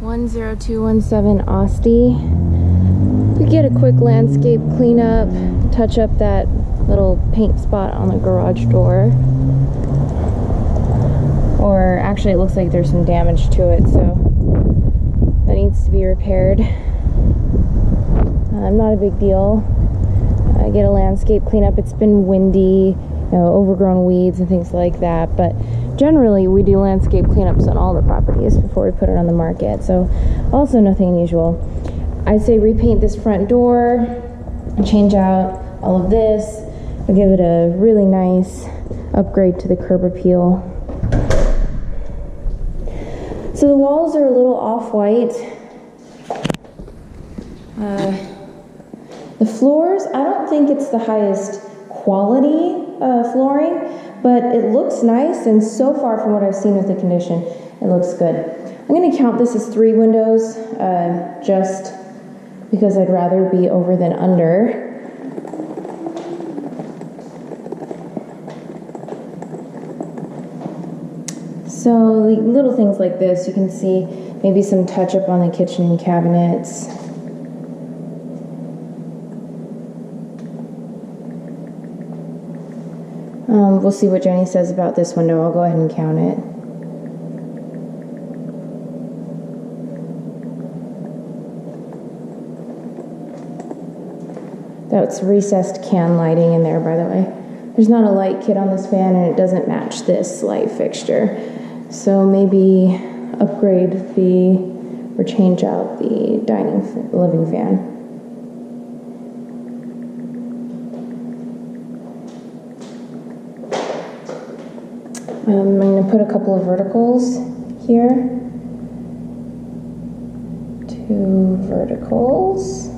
10217 Asti. We get a quick landscape cleanup, touch up that little paint spot on the garage door. Or actually it looks like there's some damage to it, so that needs to be repaired. Not a big deal. I get a landscape cleanup. It's been windy, overgrown weeds and things like that, but generally we do landscape cleanups on all the properties before we put it on the market, so also nothing unusual. I say repaint this front door, change out all of this, I'll give it a really nice upgrade to the curb appeal. So the walls are a little off-white. The floors, I don't think it's the highest quality flooring, but it looks nice, and so far from what I've seen with the condition, it looks good. I'm going to count this as 3 windows, just because I'd rather be over than under. So little things like this, you can see maybe some touch up on the kitchen cabinets. We'll see what Jenny says about this window. I'll go ahead and count it. That's recessed can lighting in there, by the way. There's not a light kit on this fan, and it doesn't match this light fixture. So maybe upgrade or change out the living fan. I'm going to put a couple of verticals here. 2 verticals.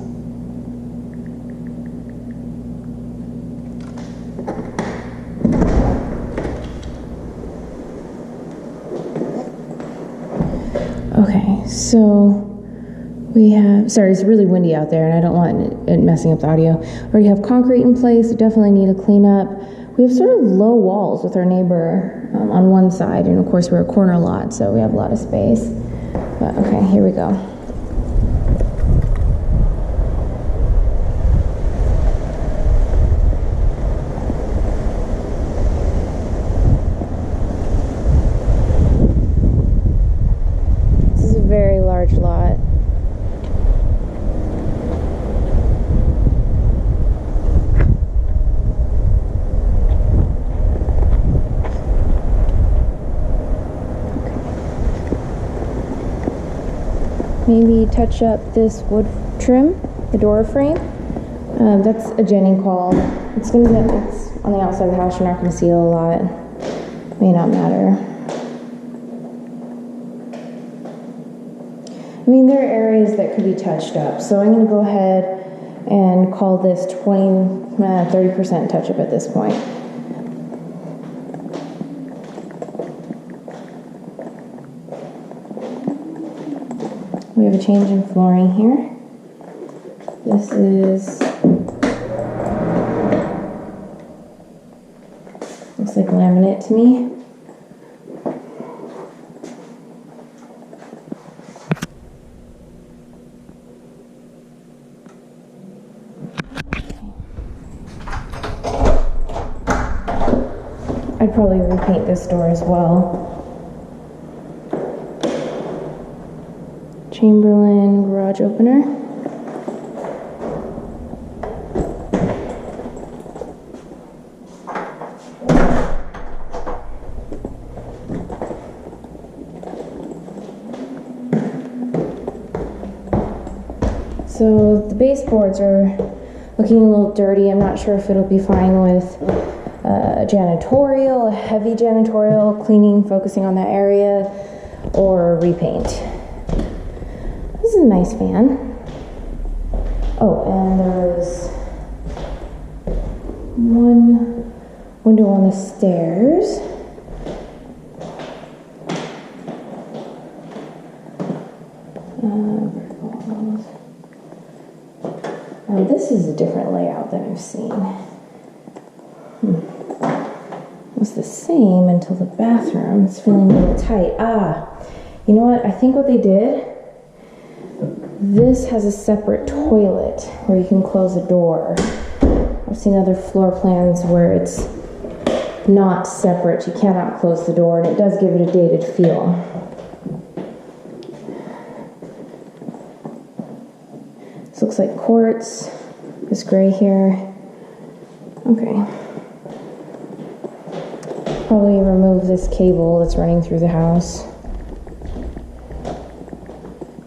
Okay, so we have, sorry, it's really windy out there and I don't want it messing up the audio. We already have concrete in place, we definitely need a cleanup. We have sort of low walls with our neighbor on one side, and of course we're a corner lot, so we have a lot of space. But okay, here we go. This is a very large lot. Maybe touch up this wood trim, the door frame. That's a Jenny call. It's on the outside of the house. You're not going to see it a lot. May not matter. I mean, there are areas that could be touched up. So I'm going to go ahead and call this 30% touch up at this point. We have a change in flooring here. This looks like laminate to me. I'd probably repaint this door as well. Chamberlain garage opener. So the baseboards are looking a little dirty. I'm not sure if it'll be fine with janitorial, a heavy janitorial cleaning, focusing on that area, or repaint. This is a nice fan. Oh, and there's one window on the stairs. Now this is a different layout than I've seen. It was the same until the bathroom. It's feeling a little tight. You know what? I think what they did This has a separate toilet where you can close a door. I've seen other floor plans where it's not separate. You cannot close the door, and it does give it a dated feel. This looks like quartz. This gray here. Okay. Probably remove this cable that's running through the house.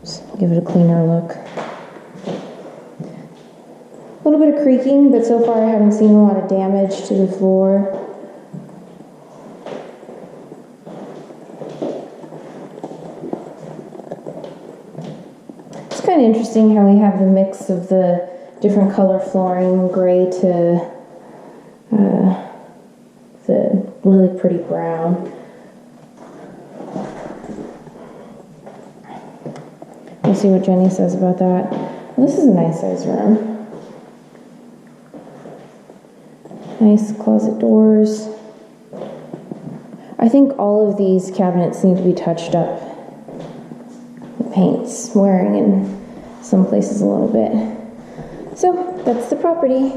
Just give it a cleaner look. A little bit of creaking, but so far I haven't seen a lot of damage to the floor. It's kind of interesting how we have the mix of the different color flooring, gray to the really pretty brown. We'll see what Jenny says about that. Well, this is a nice size room. Nice closet doors. I think all of these cabinets need to be touched up. The paint's wearing in some places a little bit. So that's the property.